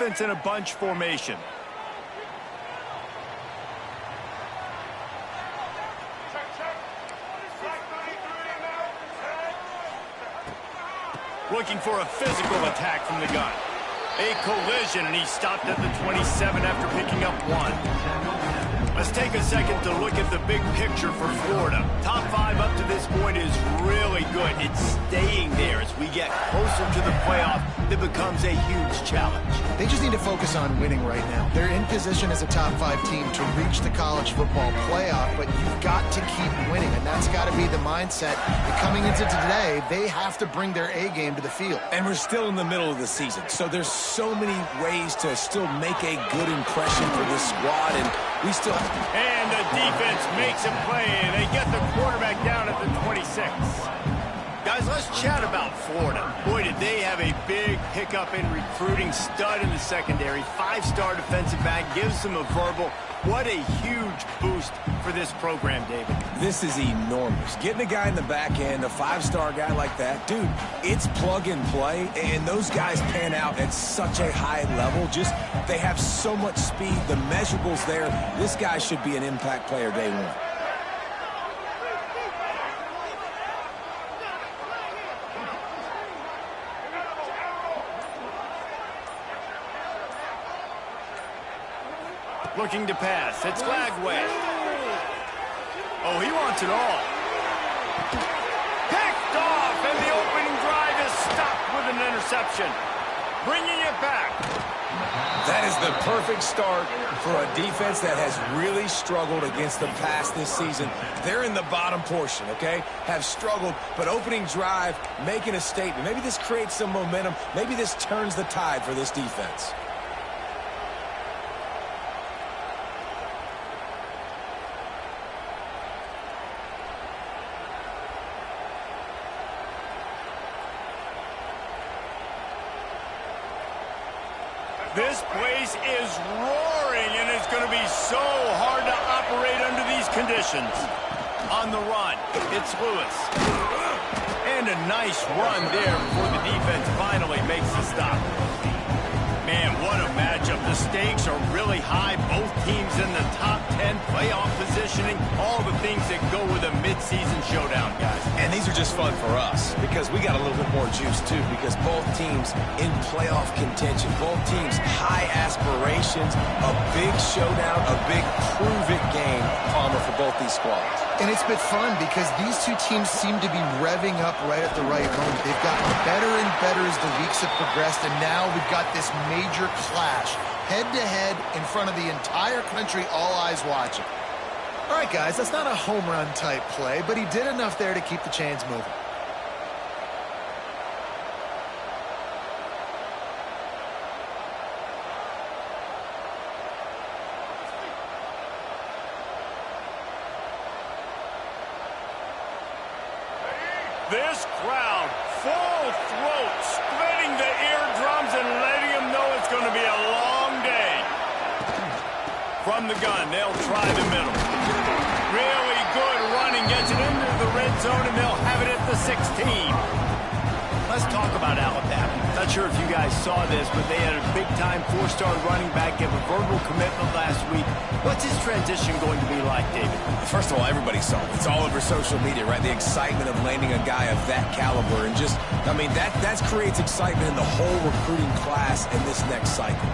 offense in a bunch formation. Looking for a physical attack from the gun. A collision, and he stopped at the 27 after picking up 1. Let's take a second to look at the big picture for Florida. Top 5 up to this point is really good. It's staying there as we get closer to the playoff. That becomes a huge challenge. They just need to focus on winning right now. They're in position as a top 5 team to reach the college football playoff, but you've got to keep winning, and that's got to be the mindset. And coming into today, they have to bring their A game to the field. And we're still in the middle of the season, so there's so many ways to still make a good impression for this squad, and we still... And the defense makes a play, and they get the quarterback down at the 26. Guys, let's chat about Florida. Boy, did they have a big pickup in recruiting. Stud in the secondary. 5-star defensive back. Gives them a verbal. What a huge boost for this program, David. This is enormous. Getting a guy in the back end, a 5-star guy like that, dude, it's plug and play, and those guys pan out at such a high level. Just, they have so much speed. The measurables there. This guy should be an impact player day one. Looking to pass. It's Lagway. Oh, he wants it all. Picked off, and the opening drive is stopped with an interception. Bringing it back. That is the perfect start for a defense that has really struggled against the pass this season. They're in the bottom portion, okay? Have struggled, but opening drive, making a statement. Maybe this creates some momentum. Maybe this turns the tide for this defense. This place is roaring, and it's going to be so hard to operate under these conditions. On the run, it's Lewis. And a nice run there before the defense finally makes the stop. Man, what a matchup. The stakes are really high. Both teams in the top 10, playoff positioning, all the things that go with a midseason showdown, guys. And these are just fun for us because we got a little bit more juice, too, because both teams in playoff contention, both teams high aspirations, a big showdown, a big prove-it game, Palmer, for both these squads. And it's been fun because these two teams seem to be revving up right at the right moment. They've gotten better and better as the weeks have progressed, and now we've got this major clash, head-to-head in front of the entire country, all eyes watching. All right, guys, that's not a home run type play, but he did enough there to keep the chains moving. This crowd, full throat, splitting the eardrums and letting them know it's going to be a long day. From the gun, they'll try the middle. Really good running, gets it into the red zone, and they'll have it at the 16. Let's talk about Alabama. Not sure if you guys saw this, but they had a big-time 4-star running back give a verbal commitment last week. What's his transition going to be like, David? First of all, everybody saw it. It's all over social media, right? The excitement of landing a guy of that caliber. And just, I mean, that creates excitement in the whole recruiting class in this next cycle.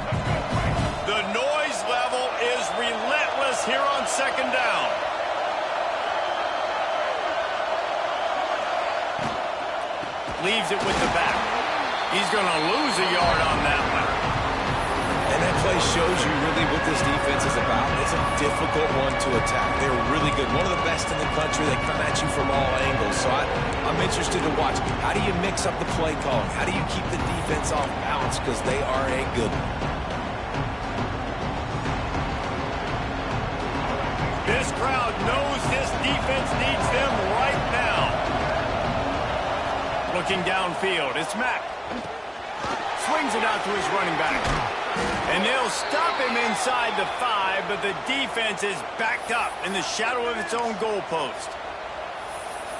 The noise level is relentless here on second down. Leaves it with the back. He's going to lose a yard on that one. And that play shows you really what this defense is about. It's a difficult one to attack. They're really good. One of the best in the country. They come at you from all angles. So I'm interested to watch. How do you mix up the play calling? How do you keep the defense off balance? Because they are a good one. This crowd knows this defense needs them right now. Looking downfield, it's Mack. Swings it out to his running back. And they'll stop him inside the 5, but the defense is backed up in the shadow of its own goalpost.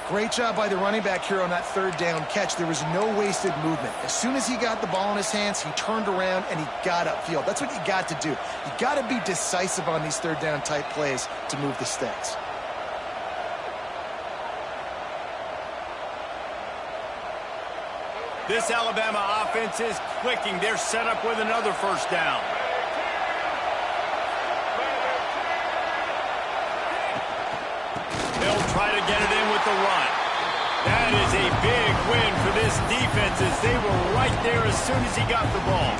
Great job by the running back here on that third down catch. There was no wasted movement. As soon as he got the ball in his hands, he turned around and he got upfield. That's what you got to do. You got to be decisive on these third down type plays to move the sticks. This Alabama offense is clicking. They're set up with another first down. They'll try to get it in with the run. That is a big win for this defense as they were right there as soon as he got the ball.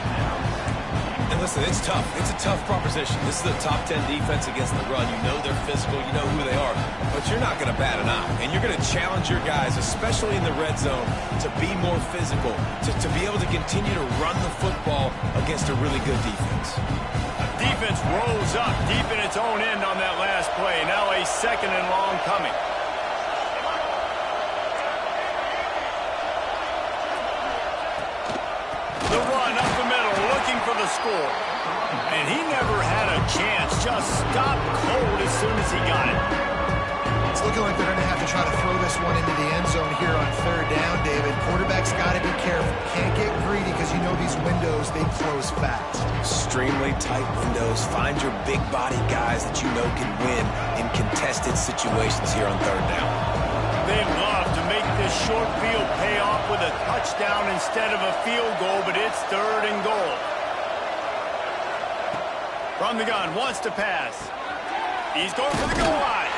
And listen, it's tough. It's a tough proposition. This is a top 10 defense against the run. You know they're physical. You know who they are. But you're not going to bat an eye. And you're going to challenge your guys, especially in the red zone, to be more physical, to be able to continue to run the football against a really good defense. Defense rolls up deep in its own end on that last play. Now a second and long coming. The run up the middle, looking for the score. And he never had a chance. Just stopped cold as soon as he got it. It's looking like they're going to have to try to throw this one into the end zone here on third down, David. Quarterback's got to be careful. Can't get greedy because you know these windows, they close fast. Extremely tight windows. Find your big body guys that you know can win in contested situations here on third down. They'd love to make this short field pay off with a touchdown instead of a field goal, but it's third and goal. From the gun, wants to pass. He's going for the goal line.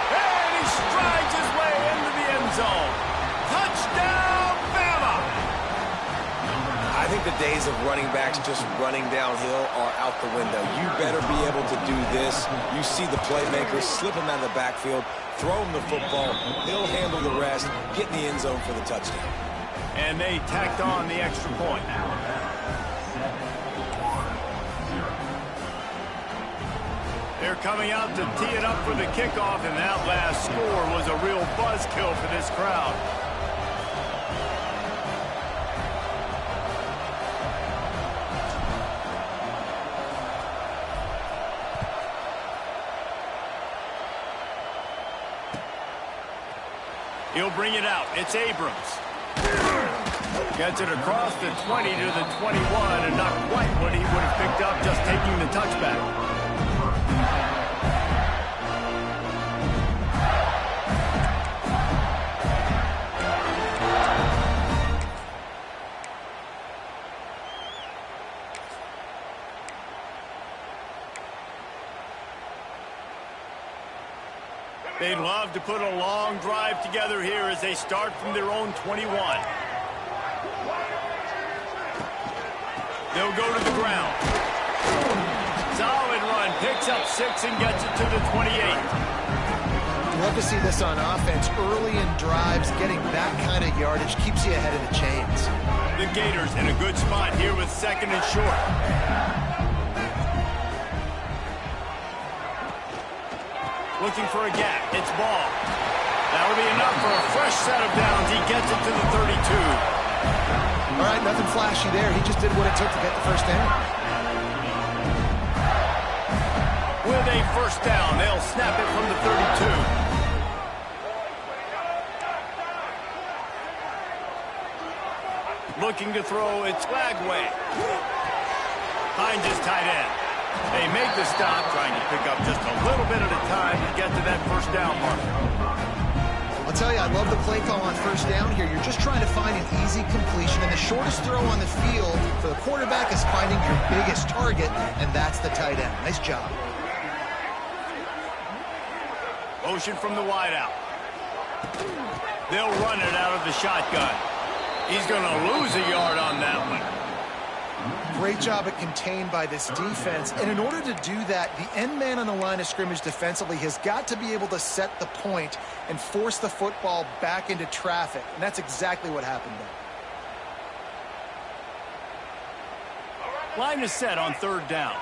And he strides his way into the end zone. Touchdown, Bama! I think the days of running backs just running downhill are out the window. You better be able to do this. You see the playmaker, slip him out of the backfield, throw him the football, he'll handle the rest, get in the end zone for the touchdown. And they tacked on the extra point. They're coming out to tee it up for the kickoff, and that last score was a real buzzkill for this crowd. He'll bring it out. It's Abrams. Gets it across the 20 to the 21, and not quite what he would have picked up just taking the touchback. They'd love to put a long drive together here as they start from their own 21. They'll go to the ground. Solid run, picks up 6 and gets it to the 28. Love to see this on offense. Early in drives, getting that kind of yardage keeps you ahead of the chains. The Gators in a good spot here with second and short. Looking for a gap. It's ball. That'll be enough for a fresh set of downs. He gets it to the 32. All right, nothing flashy there. He just did what it took to get the first down. With a first down, they'll snap it from the 32. Looking to throw, it's Flagway. Finds his tight end. They make the stop, trying to pick up just a little bit at a time to get to that first down marker. I'll tell you, I love the play call on first down here. You're just trying to find an easy completion, and the shortest throw on the field for the quarterback is finding your biggest target, and that's the tight end. Nice job. Motion from the wideout. They'll run it out of the shotgun. He's going to lose a yard on that one. Great job at contained by this defense. And in order to do that, the end man on the line of scrimmage defensively has got to be able to set the point and force the football back into traffic. And that's exactly what happened there. Line is set on third down.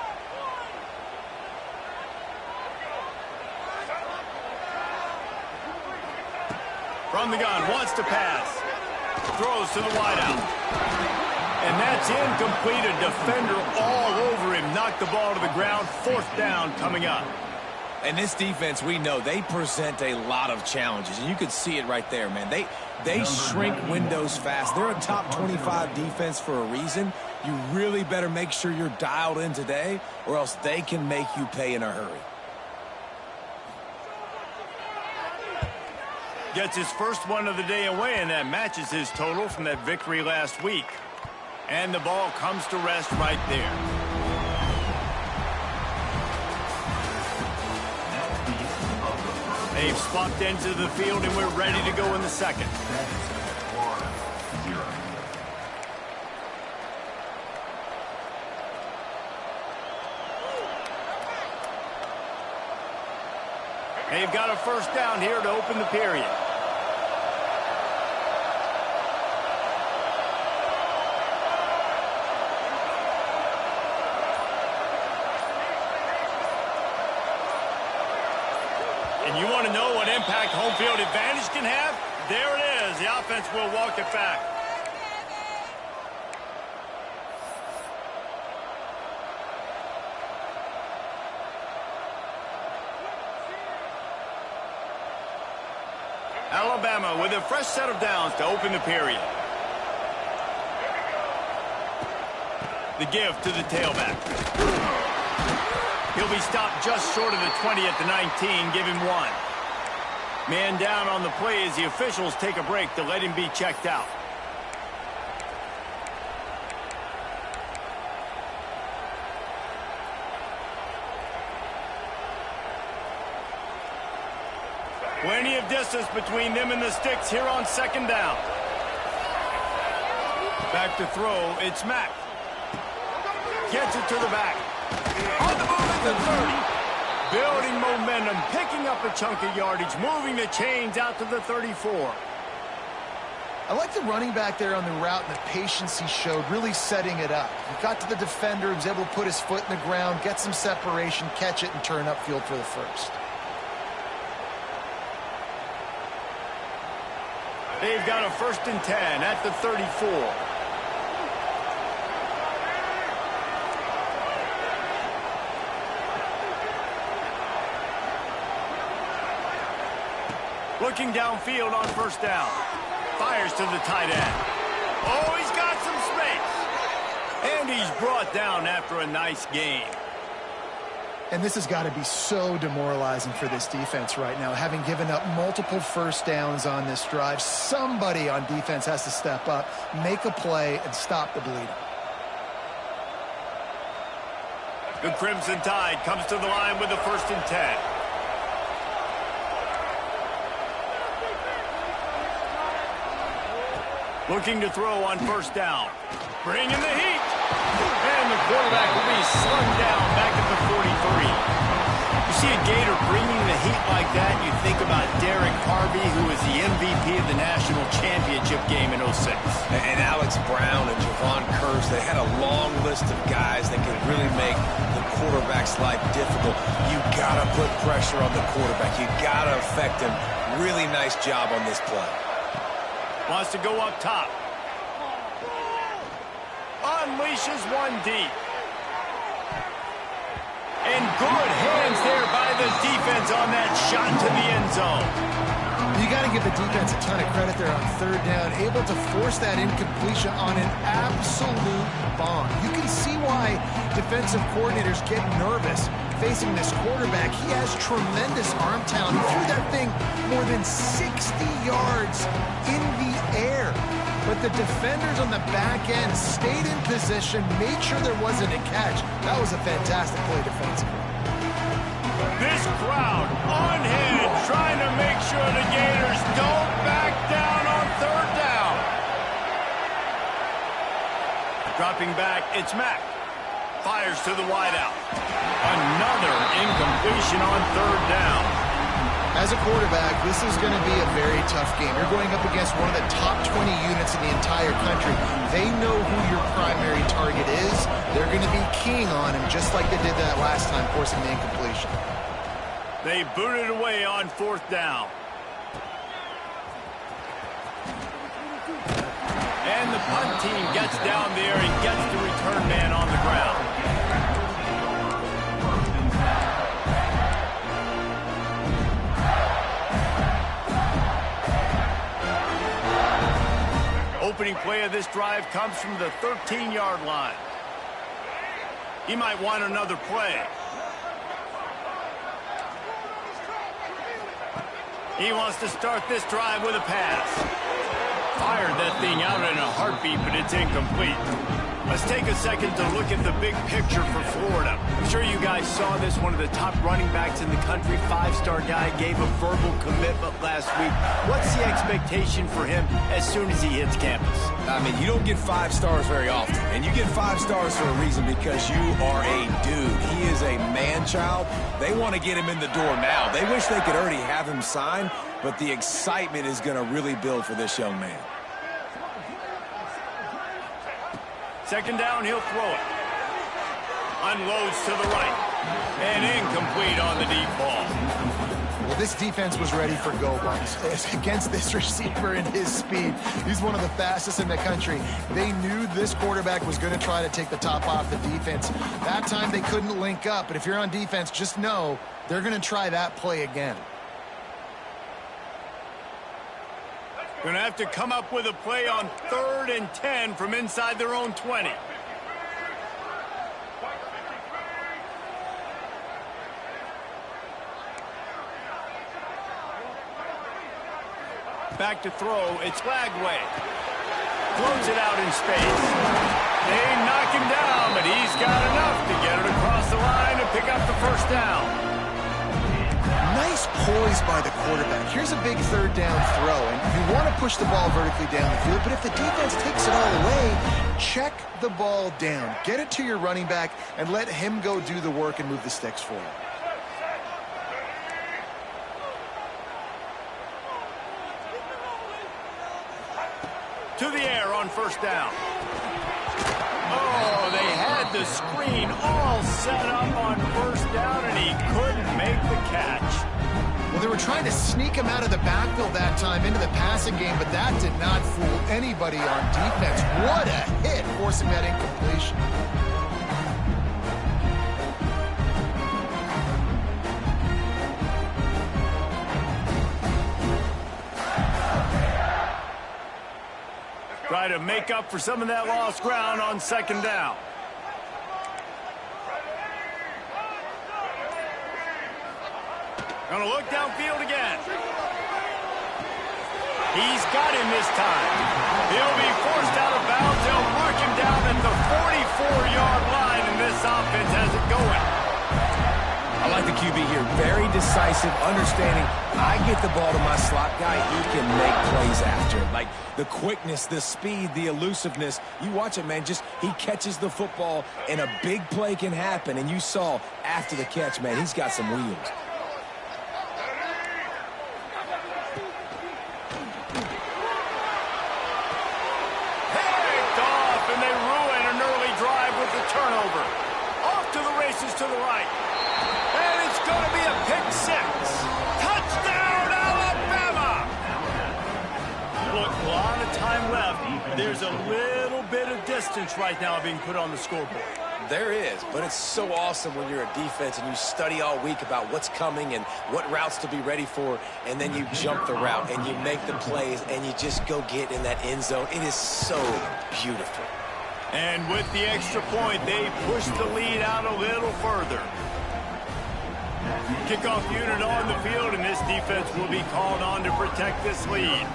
From the gun, wants to pass. Throws to the wideout. And that's incomplete. A defender all over him. Knocked the ball to the ground. Fourth down coming up. And this defense, we know, they present a lot of challenges. And you could see it right there, man. They shrink windows fast. They're a top 25 defense for a reason. You really better make sure you're dialed in today, or else they can make you pay in a hurry. Gets his first one of the day away, and that matches his total from that victory last week. And the ball comes to rest right there. They've swapped into the field, and we're ready to go in the second. They've got a first down here to open the period. And you want to know what impact home field advantage can have? There it is. The offense will walk it back. Alabama with a fresh set of downs to open the period. The give to the tailback. He'll be stopped just short of the 20 at the 19. Give him one. Man down on the play as the officials take a break to let him be checked out. Plenty of distance between them and the sticks here on second down. Back to throw, it's Mack. Gets it to the back. On the move at the 30. Building momentum, picking up a chunk of yardage, moving the chains out to the 34. I like the running back there on the route and the patience he showed, really setting it up. He got to the defender, he was able to put his foot in the ground, get some separation, catch it, and turn upfield for the first. They've got a 1st and 10 at the 34. Looking downfield on 1st down. Fires to the tight end. Oh, he's got some space. And he's brought down after a nice gain. And this has got to be so demoralizing for this defense right now, having given up multiple first downs on this drive. Somebody on defense has to step up, make a play, and stop the bleeding. The Crimson Tide comes to the line with the 1st and 10. Looking to throw on 1st down. Bringing the heat. And the quarterback will be slung down back at the 43. You see a Gator bringing the heat like that, you think about Derek Harvey, who was the MVP of the national championship game in 06. And Alex Brown and Javon Curse, they had a long list of guys that could really make the quarterback's life difficult. You got to put pressure on the quarterback. You got to affect him. Really nice job on this play. Wants to go up top. Unleashes one deep. And good hands there by the defense on that shot to the end zone. You got to give the defense a ton of credit there on 3rd down, able to force that incompletion on an absolute bomb. You can see why defensive coordinators get nervous facing this quarterback. He has tremendous arm talent. He threw that thing more than 60 yards in the air. But the defenders on the back end stayed in position, made sure there wasn't a catch. That was a fantastic play defensively. This crowd on hand, trying to make sure the Gators don't back down on 3rd down. Dropping back, it's Mack. Fires to the wideout. Another incompletion on 3rd down. As a quarterback, this is going to be a very tough game. You're going up against one of the top 20 units in the entire country. They know who your primary target is. They're going to be keying on him, just like they did that last time, forcing the incompletion. They booted away on 4th down. And the punt team gets down there and gets the return man on the ground. opening play of this drive comes from the 13-yard line. He might want another play. He wants to start this drive with a pass. Fired that thing out in a heartbeat, but it's incomplete. Let's take a second to look at the big picture for Florida. I'm sure you guys saw this. One of the top running backs in the country, five-star guy, gave a verbal commitment last week. What's the expectation for him as soon as he hits campus? I mean, you don't get 5 stars very often, and you get 5 stars for a reason, because you are a dude. He is a man-child. They want to get him in the door now. They wish they could already have him signed, but the excitement is going to really build for this young man. Second down, he'll throw it. Unloads to the right. And incomplete on the deep ball. Well, this defense was ready for go balls. Against this receiver and his speed, he's one of the fastest in the country. They knew this quarterback was going to try to take the top off the defense. That time they couldn't link up, but if you're on defense, just know they're going to try that play again. Going to have to come up with a play on 3rd and 10 from inside their own 20. Back to throw. It's Lagway. Throws it out in space. They knock him down, but he's got enough to get it across the line and pick up the first down. Nice poise by the quarterback. Here's a big 3rd down throw, and you want to push the ball vertically down the field, but if the defense takes it all away, check the ball down. Get it to your running back and let him go do the work and move the sticks for you. To the air on first down. Oh, they had the screen all set up on first down, and he couldn't make the catch. Well, they were trying to sneak him out of the backfield that time into the passing game, but that did not fool anybody on defense. What a hit, forcing that incompletion. Try to make up for some of that lost ground on second down. Gonna look downfield again. He's got him this time. He'll be forced out of bounds. They'll mark him down at the 44-yard line, and this offense has it going. I like the QB here. Very decisive, understanding. I get the ball to my slot guy, he can make plays after it. Like the quickness, the speed, the elusiveness. You watch it, man. Just he catches the football, and a big play can happen. And you saw after the catch, man, he's got some wheels. Picked off, and they ruin an early drive with the turnover. Off to the races to the right. And it's going to be a pick six. Touchdown, Alabama! Look, a lot of time left. There's a little bit of distance right now being put on the scoreboard. There is, but it's so awesome when you're a defense and you study all week about what's coming and what routes to be ready for, and then you jump the route and you make the plays and you just go get in that end zone. It is so beautiful. And with the extra point, they push the lead out a little further. Kickoff unit on the field, and this defense will be called on to protect this lead.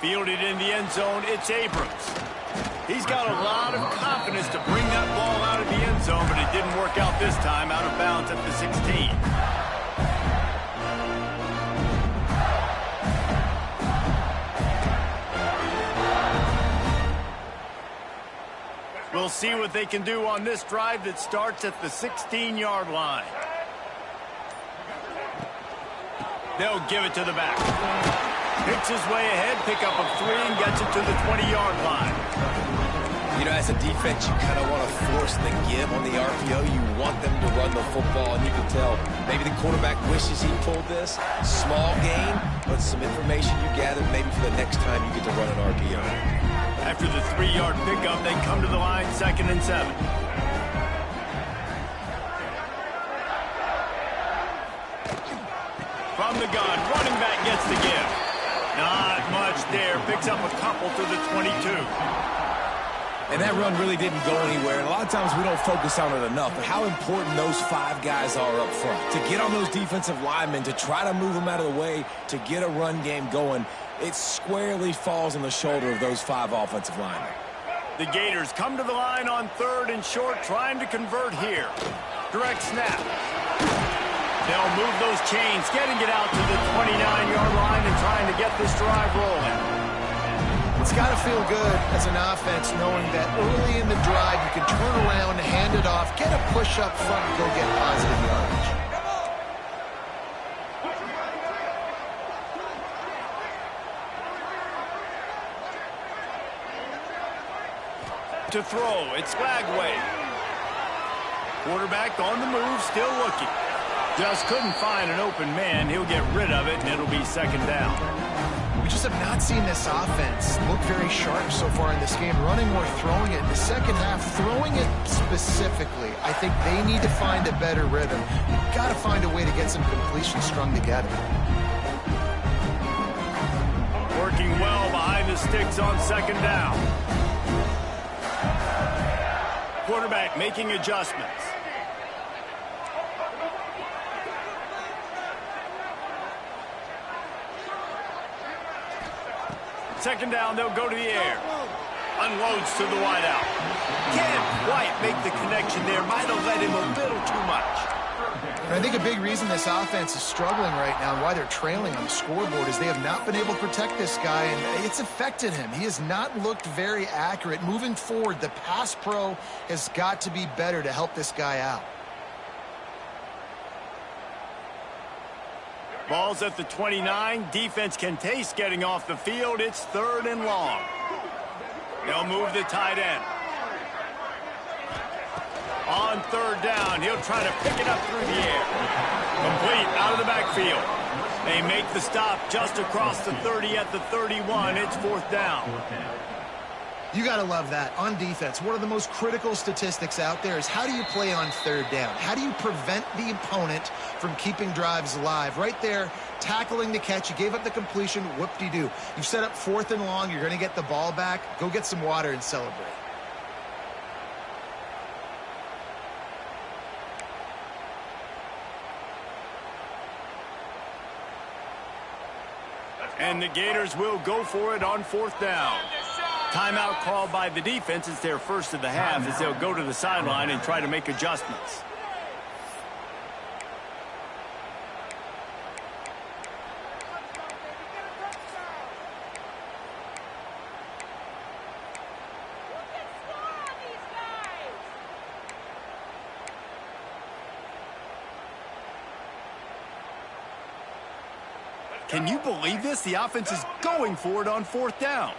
Fielded in the end zone, it's Abrams. He's got a lot of confidence to bring that ball out of the end zone, but it didn't work out this time, out of bounds at the 16. We'll see what they can do on this drive that starts at the 16-yard line. They'll give it to the back. Picks his way ahead, pick up a 3, and gets it to the 20-yard line. You know, as a defense, you kind of want to force the give on the RPO. You want them to run the football, and you can tell maybe the quarterback wishes he pulled this. Small gain, but some information you gathered maybe for the next time you get to run an RPO. After the 3-yard pickup, they come to the line, 2nd and 7. From the gun, running back gets the give. Not much there. Picks up a couple to the 22. And that run really didn't go anywhere. And a lot of times we don't focus on it enough, but how important those 5 guys are up front. To get on those defensive linemen, to try to move them out of the way, to get a run game going, it squarely falls on the shoulder of those 5 offensive linemen. The Gators come to the line on 3rd and short, trying to convert here. Direct snap. They'll move those chains, getting it out to the 29-yard line and trying to get this drive rolling. It's got to feel good as an offense knowing that early in the drive you can turn around, hand it off, get a push up front, and go get positive yardage. To throw, it's Flagway. Quarterback on the move, still looking. Just couldn't find an open man. He'll get rid of it, and it'll be 2nd down. We just have not seen this offense look very sharp so far in this game, running or throwing it. In the second half, throwing it specifically, I think they need to find a better rhythm. You've got to find a way to get some completions strung together. Working well behind the sticks on 2nd down. Quarterback making adjustments. Second down, they'll go to the air. Unloads to the wideout. Can't quite make the connection there. Might have led him a little too much. And I think a big reason this offense is struggling right now and why they're trailing on the scoreboard is they have not been able to protect this guy, and it's affected him. He has not looked very accurate. Moving forward, the pass pro has got to be better to help this guy out. Ball's at the 29. Defense can taste getting off the field. It's 3rd and long. They'll move the tight end. On 3rd down, he'll try to pick it up through the air. Complete out of the backfield. They make the stop just across the 30 at the 31. It's 4th down. You got to love that. On defense, one of the most critical statistics out there is how do you play on 3rd down? How do you prevent the opponent from keeping drives alive? Right there, tackling the catch. You gave up the completion. Whoop-de-doo. You've set up 4th and long. You're going to get the ball back. Go get some water and celebrate. And the Gators will go for it on 4th down. Timeout called by the defense. It's their first of the half as they'll go to the sideline and try to make adjustments. Can you believe this? The offense is going for it on 4th down.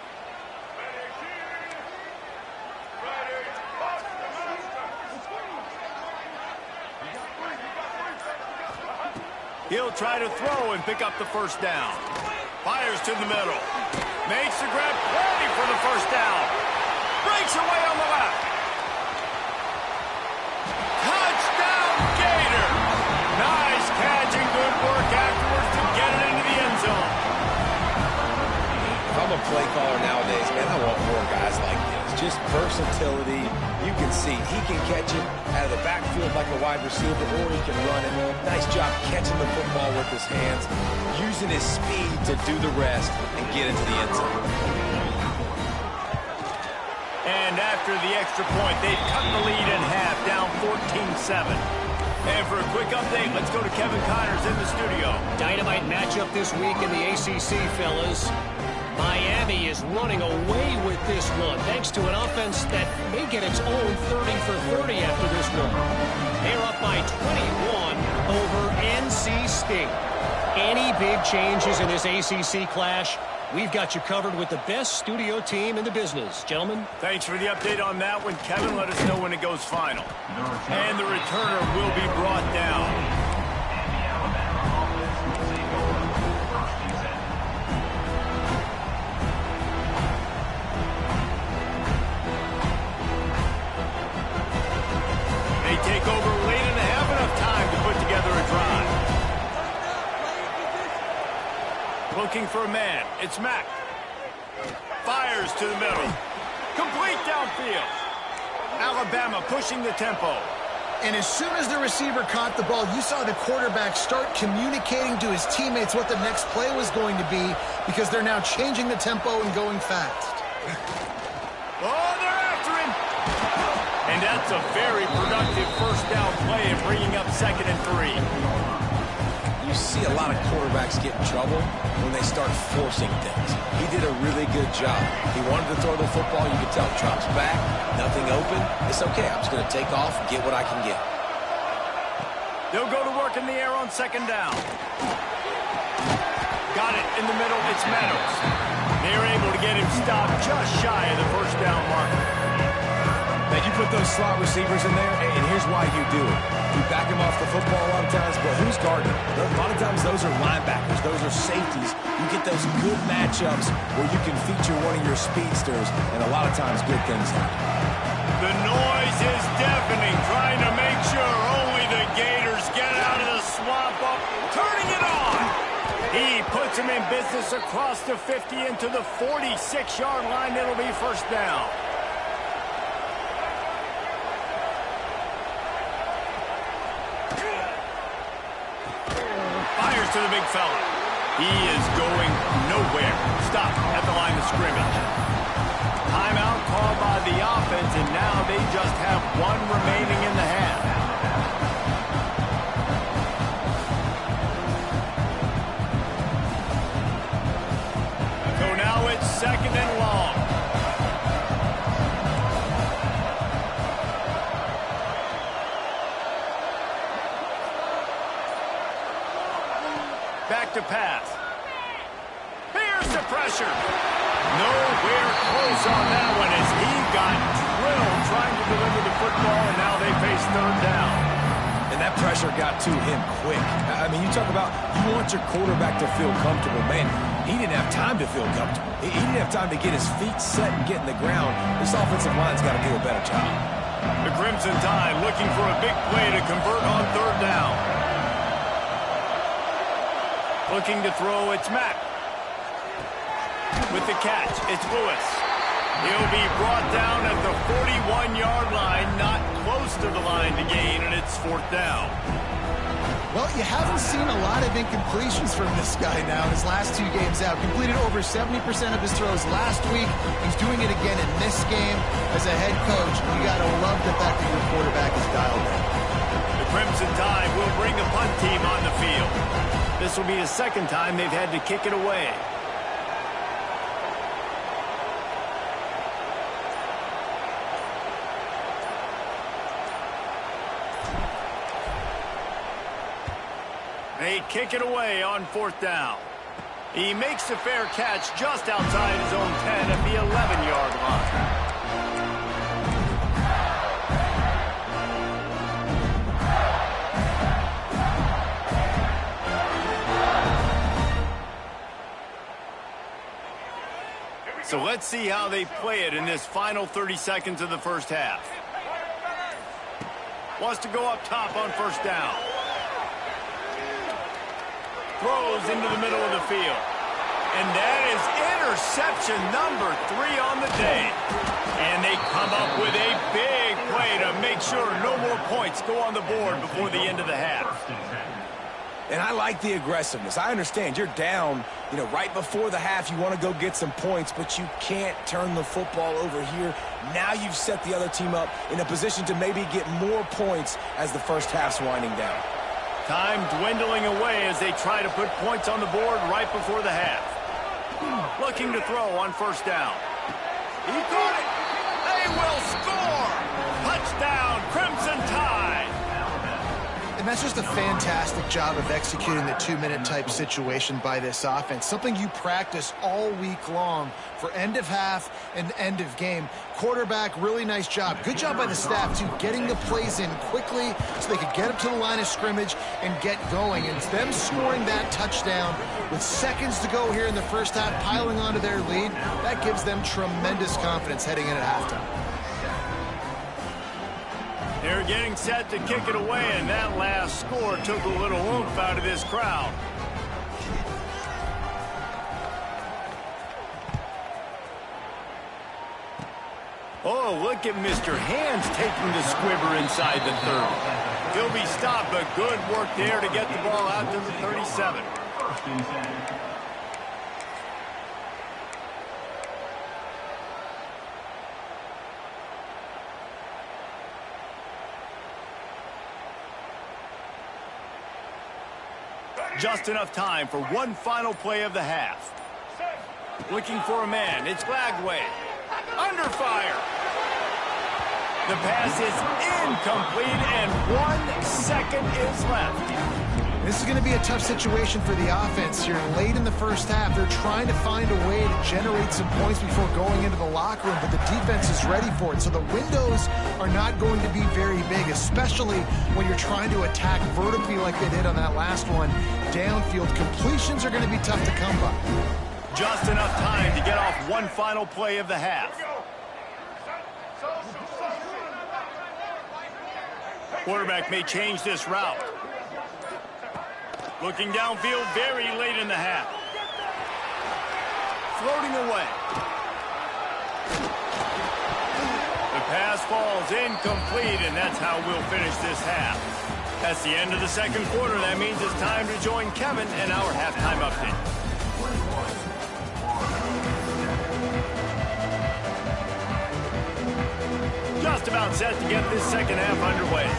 He'll try to throw and pick up the 1st down. Fires to the middle. Makes the grab, ready for the 1st down. Breaks away on the left. Touchdown, Gator! Nice catch and good work afterwards to get it into the end zone. If I'm a play caller nowadays, man, I want more guys like this. Just versatility. You can see he can catch it out of the backfield like a wide receiver, or he can run it. Nice job catching the football with his hands, using his speed to do the rest and get into the end zone. And after the extra point, they've cut the lead in half, down 14-7. And for a quick update, let's go to Kevin Connors in the studio. Dynamite matchup this week in the ACC, fellas. Miami is running away with this one, thanks to an offense that may get its own 30 for 30 after this one. They're up by 21 over NC State. Any big changes in this ACC clash? We've got you covered with the best studio team in the business. Gentlemen. Thanks for the update on that one, Kevin. Let us know when it goes final. And the returner will be brought down. They take over late in the half, enough time to put together a drive. Looking for a man. It's Mack. Fires to the middle. Complete downfield. Alabama pushing the tempo. And as soon as the receiver caught the ball, you saw the quarterback start communicating to his teammates what the next play was going to be because they're now changing the tempo and going fast. Oh, they're after him. And that's a very productive first down play of bringing up 2nd and 3. You see a lot of quarterbacks get in trouble when they start forcing things. He did a really good job. He wanted to throw the football. You could tell. Drops back, nothing open. It's okay. I'm just going to take off and get what I can get. They'll go to work in the air on 2nd down. Got it in the middle. It's Meadows. They're able to get him stopped just shy of the first down marker. Now, you put those slot receivers in there, and here's why you do it. You back them off the football a lot of times, but who's guarding? A lot of times those are linebackers. Those are safeties. You get those good matchups where you can feature one of your speedsters, and a lot of times good things happen. The noise is deafening, trying to make sure only the Gators get out of the swamp up, turning it on. He puts him in business across the 50 into the 46-yard line. It'll be first down. To the big fella. He is going nowhere. Stop at the line of scrimmage. Timeout called by the offense, and now they just have one remaining in the half. So now it's 2nd and long. Back to pass. Here's the pressure. Nowhere close on that one as he got drilled trying to deliver the football, and now they face 3rd down. And that pressure got to him quick. I mean, you talk about you want your quarterback to feel comfortable. Man, he didn't have time to feel comfortable. He didn't have time to get his feet set and get in the ground. This offensive line's got to do a better job. The Crimson Tide looking for a big play to convert on 3rd down. Looking to throw, it's Mack. With the catch, it's Lewis. He'll be brought down at the 41-yard line, not close to the line to gain, and it's 4th down. Well, you haven't seen a lot of incompletions from this guy now in his last 2 games out. Completed over 70% of his throws last week. He's doing it again in this game. As a head coach, you got to love the fact that your quarterback is dialed in. The Crimson Tide will bring the punt team on the field. This will be the 2nd time they've had to kick it away. They kick it away on 4th down. He makes the fair catch just outside his own 10 at the 11-yard line. So let's see how they play it in this final 30 seconds of the first half. Wants to go up top on 1st down. Throws into the middle of the field. And that is interception number 3 on the day. And they come up with a big play to make sure no more points go on the board before the end of the half. And I like the aggressiveness. I understand you're down, right before the half. You want to go get some points, but you can't turn the football over here. Now you've set the other team up in a position to maybe get more points as the first half's winding down. Time dwindling away as they try to put points on the board right before the half. Looking to throw on 1st down. He caught it. They will score. Touchdown, Crimson Tide. And that's just a fantastic job of executing the 2-minute type situation by this offense. Something you practice all week long for end of half and end of game. Quarterback, really nice job. Good job by the staff, too, getting the plays in quickly so they could get up to the line of scrimmage and get going. And them scoring that touchdown with seconds to go here in the first half, piling onto their lead, that gives them tremendous confidence heading in at halftime. They're getting set to kick it away, and that last score took a little oomph out of this crowd. Oh, look at Mr. Hands taking the squibber inside the 30. He'll be stopped, but good work there to get the ball out to the 37. Just enough time for one final play of the half. Looking for a man. It's Glagway. Under fire. The pass is incomplete, and 1 second is left. This is going to be a tough situation for the offense here. Late in the first half, they're trying to find a way to generate some points before going into the locker room, but the defense is ready for it. So the windows are not going to be very big, especially when you're trying to attack vertically like they did on that last one. Downfield completions are going to be tough to come by. Just enough time to get off one final play of the half. Quarterback may change this route. Looking downfield very late in the half. Floating away. The pass falls incomplete, and that's how we'll finish this half. That's the end of the second quarter. That means it's time to join Kevin and our halftime update. Just about set to get this second half underway.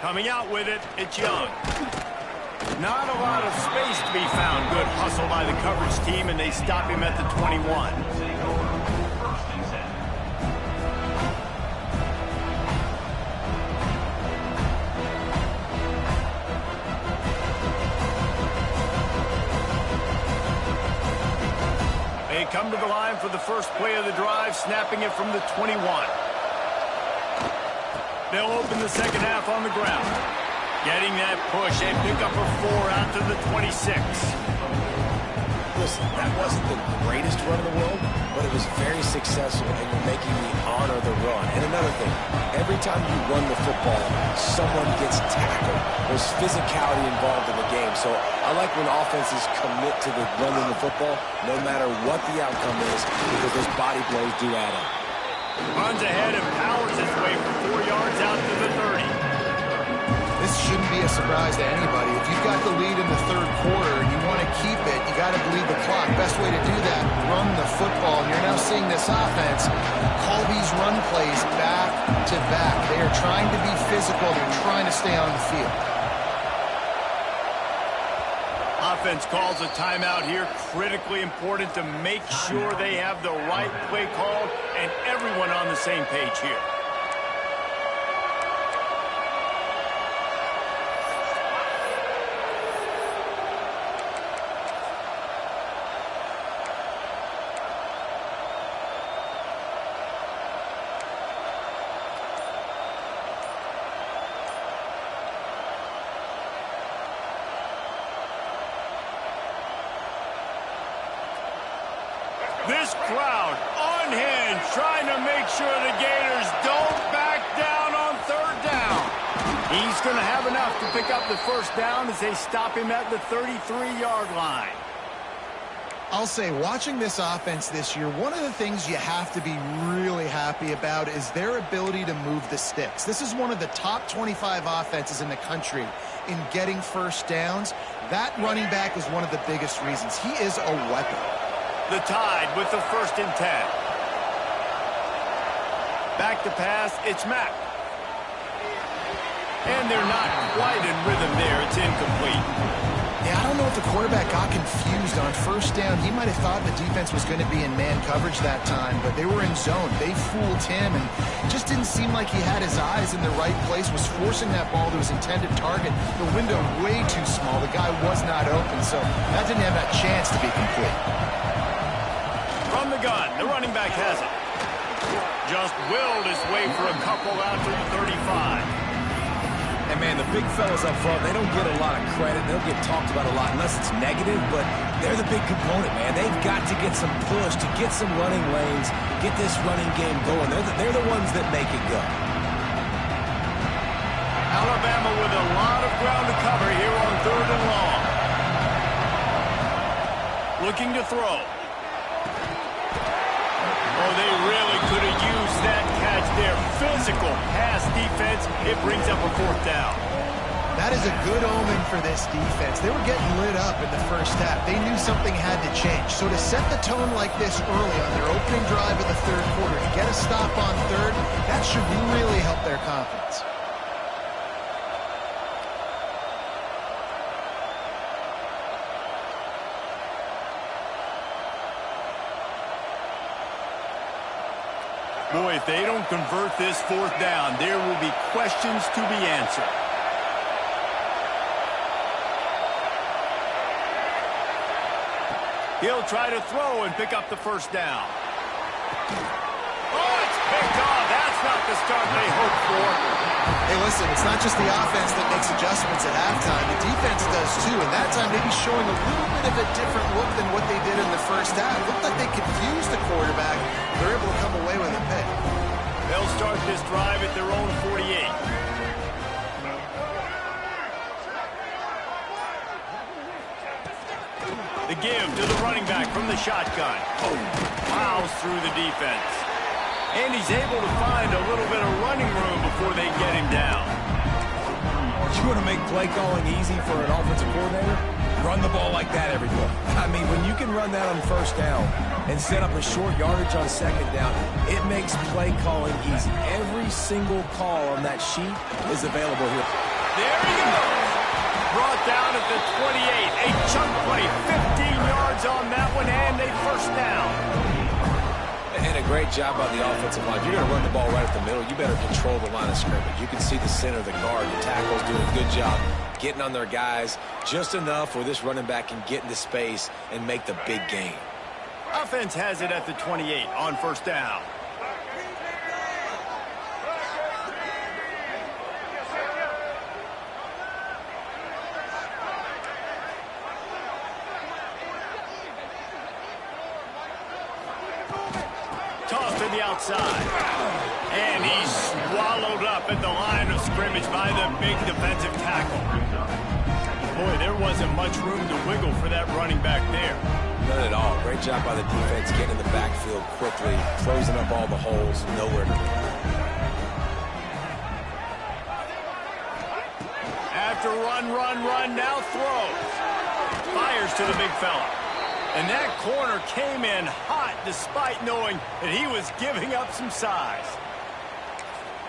Coming out with it, it's Young. Not a lot of space to be found. Good hustle by the coverage team, and they stop him at the 21. They come to the line for the first play of the drive, snapping it from the 21. They'll open the second half on the ground. Getting that push, and pick up a 4 out to the 26. Listen, that wasn't the greatest run in the world, but it was very successful, and you're making me honor the run. And another thing, every time you run the football, someone gets tackled. There's physicality involved in the game. So I like when offenses commit to the running the football, no matter what the outcome is, because those body blows do add up. Runs ahead and powers his way for 4 yards out to the 30. This shouldn't be a surprise to anybody. If you've got the lead in the third quarter and you want to keep it, you got to bleed the clock. Best way to do that, run the football. And you're now seeing this offense call these run plays back to back. They are trying to be physical. They're trying to stay on the field. Offense calls a timeout here. Critically important to make sure they have the right play called and everyone on the same page here. This crowd unhinged, trying to make sure the Gators don't back down on third down. He's going to have enough to pick up the first down as they stop him at the 33-yard line. I'll say, watching this offense this year, one of the things you have to be really happy about is their ability to move the sticks. This is one of the top 25 offenses in the country in getting first downs. That running back is one of the biggest reasons. He is a weapon. The Tide with the 1st and 10. Back to pass, it's Mack. And they're not quite in rhythm there. It's incomplete. Yeah, I don't know if the quarterback got confused on first down. He might have thought the defense was going to be in man coverage that time, but they were in zone. They fooled him, and it just didn't seem like he had his eyes in the right place, was forcing that ball to his intended target. The window way too small. The guy was not open, so that didn't have that chance to be complete. From the gun, the running back has it. Just willed his way for a couple out to the 35. And, man, the big fellas up front, they don't get a lot of credit. They don't get talked about a lot unless it's negative, but they're the big component, man. They've got to get some push, to get some running lanes, get this running game going. They're the ones that make it go. Alabama with a lot of ground to cover here on 3rd and long. looking to throw. Oh, they really could have used that catch there. Physical pass defense. It brings up a 4th down. That is a good omen for this defense. They were getting lit up in the first half. They knew something had to change. So to set the tone like this early on their opening drive of the 3rd quarter and get a stop on 3rd, that should really help their confidence. Boy, if they don't convert this 4th down, there will be questions to be answered. He'll try to throw and pick up the 1st down. Oh, it's picked off. That's not the start they hoped for. Hey, listen, it's not just the offense that makes adjustments at halftime. The defense does too, and that time maybe showing a little bit of a different look than what they did in the first half. Looked like they confused the quarterback. They're able to come away with a pick. They'll start this drive at their own 48. The give to the running back from the shotgun. Oh, plows through the defense. And he's able to find a little bit of running room before they get him down. You want to make play calling easy for an offensive coordinator? Run the ball like that every play. I mean, when you can run that on 1st down and set up a short yardage on 2nd down, it makes play calling easy. Every single call on that sheet is available here. There he goes. Brought down at the 28. A chunk play, 15 yards on that one, and a 1st down. And a great job by the offensive line. If you're going to run the ball right at the middle, you better control the line of scrimmage. You can see the center of the guard. The tackle's doing a good job getting on their guys just enough where this running back can get into space and make the big gain. Offense has it at the 28 on 1st down. Toss to the outside. And he's swallowed up at the line of scrimmage by the big defensive tackle. Boy, there wasn't much room to wiggle for that running back there. None at all. Great job by the defense getting in the backfield quickly, closing up all the holes, nowhere to run. After run, now throws. Fires to the big fella. And that corner came in hot despite knowing that he was giving up some size.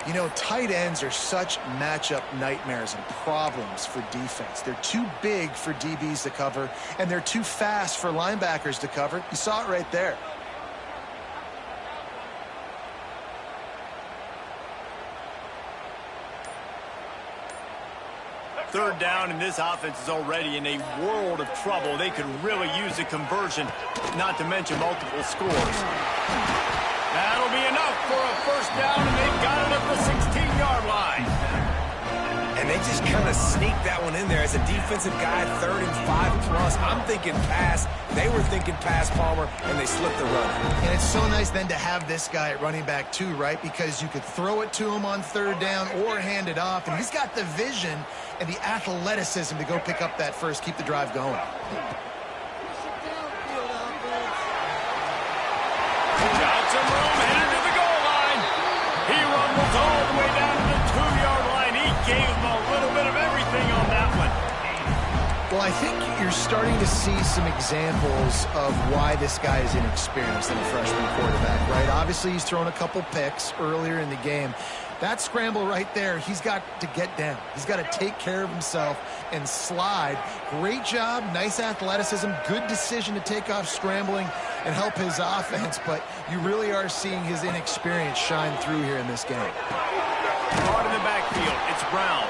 You know, tight ends are such matchup nightmares and problems for defense. They're too big for DBs to cover, and they're too fast for linebackers to cover. You saw it right there. Third down, and this offense is already in a world of trouble. They could really use a conversion, not to mention multiple scores. That'll be enough for a 1st down, and they've got it at the 16-yard line. And they just kind of sneaked that one in there as a defensive guy, 3rd and 5 plus. I'm thinking pass. They were thinking pass, Palmer, and they slipped the run. And it's so nice then to have this guy at running back too, right? Because you could throw it to him on 3rd down or hand it off. And he's got the vision and the athleticism to go pick up that first, keep the drive going. Got some room, headed to the goal line. He rumbles all the way down to the 2-yard line. He gave him a little bit of everything on that one. Well, I think you're starting to see some examples of why this guy is inexperienced in a freshman quarterback, right? Obviously, he's thrown a couple picks earlier in the game. That scramble right there, he's got to get down. He's got to take care of himself and slide. Great job, nice athleticism, good decision to take off scrambling and help his offense, but you really are seeing his inexperience shine through here in this game. Caught in the backfield, it's Brown.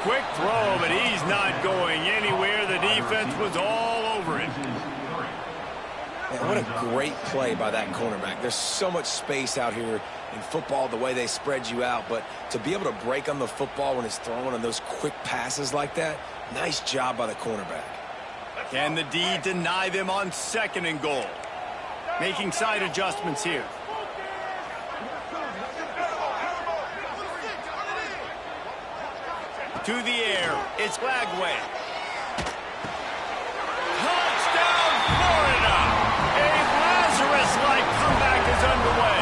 Quick throw, but he's not going anywhere. The defense was all over it. Man, what a great play by that cornerback. There's so much space out here in football, the way they spread you out, but to be able to break on the football when it's thrown on those quick passes like that, nice job by the cornerback. Can the D deny them on 2nd and goal? Making side adjustments here. To the air, it's Bagway. Touchdown, Florida! underway.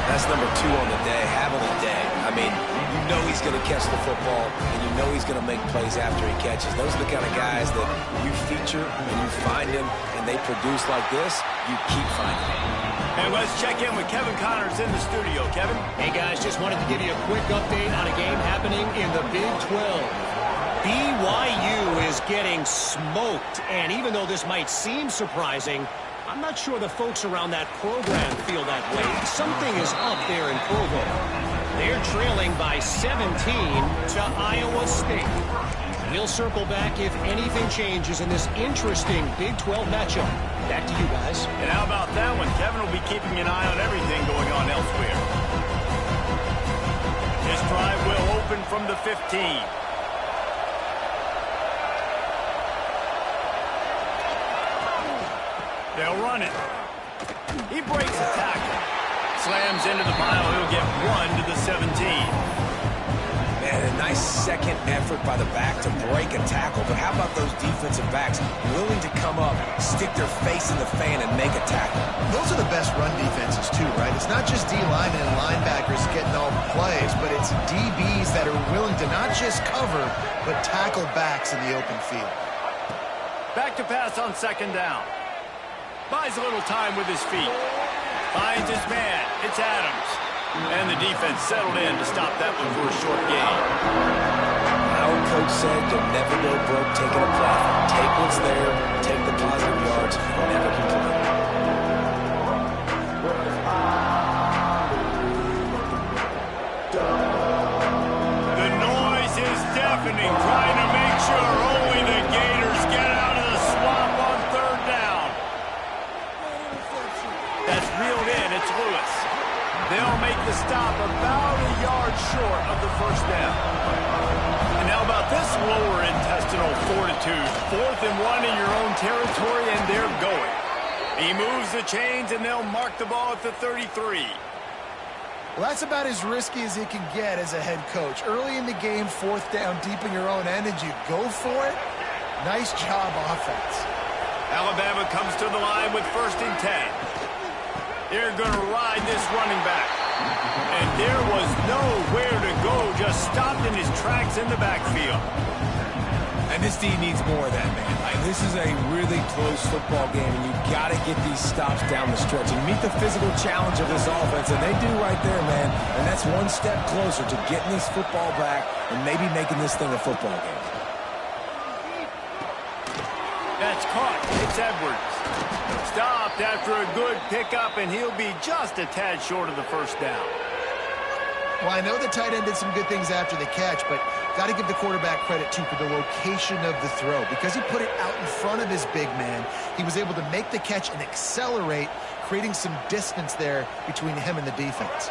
That's number 2 on the day, having a day. I mean, you know he's going to catch the football, and you know he's going to make plays after he catches. Those are the kind of guys that you feature and you find them, and they produce like this, you keep finding them. And let's check in with Kevin Connors in the studio. Kevin? Hey, guys, just wanted to give you a quick update on a game happening in the Big 12. BYU is getting smoked, and even though this might seem surprising, I'm not sure the folks around that program feel that way. Something is up there in Provo. They're trailing by 17 to Iowa State. We'll circle back if anything changes in this interesting Big 12 matchup. Back to you guys. And how about that one? Kevin will be keeping an eye on everything going on elsewhere. This drive will open from the 15. They'll run it. He breaks the tackle. Slams into the pile. He'll get 1 to the 17. Man, a nice second effort by the back to break a tackle. But how about those defensive backs willing to come up, stick their face in the fan, and make a tackle? Those are the best run defenses, too, right? It's not just D-linemen and linebackers getting all the plays, but it's DBs that are willing to not just cover, but tackle backs in the open field. Back to pass on second down. Buys a little time with his feet. Finds his man. It's Adams. And the defense settled in to stop that one for a short gain. Our coach said you'll never go broke taking a play. Take what's there, take the positive yards, never complain. The noise is deafening, trying to make sure only the Gators get out of the swamp on third down. That's reeled in. It's Lewis. They'll make the stop about a yard short of the first down. And how about this lower intestinal fortitude? 4th and 1 in your own territory, and they're going. He moves the chains, and they'll mark the ball at the 33. Well, that's about as risky as he can get as a head coach. Early in the game, 4th down, deep in your own end, and you go for it. Nice job offense. Alabama comes to the line with 1st and 10. They're going to ride this running back. And there was nowhere to go, just stopped in his tracks in the backfield. And this D needs more of that, man. This is a really close football game, and you've got to get these stops down the stretch and meet the physical challenge of this offense, and they do right there, man. And that's one step closer to getting this football back and maybe making this thing a football game. That's caught. It's Edwards. Stopped after a good pickup, and he'll be just a tad short of the first down. Well, I know the tight end did some good things after the catch, but got to give the quarterback credit, too, for the location of the throw. Because he put it out in front of his big man, he was able to make the catch and accelerate, creating some distance there between him and the defense.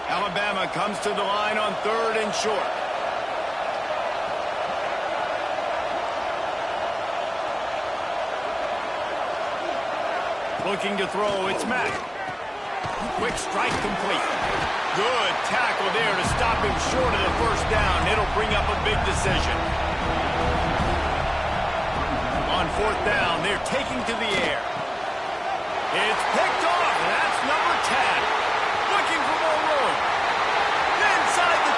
Alabama comes to the line on 3rd and short. Looking to throw, it's Mack. Quick strike complete. Good tackle there to stop him short of the first down. It'll bring up a big decision. On 4th down, they're taking to the air. It's picked off. That's number 10. Looking for more room. Inside the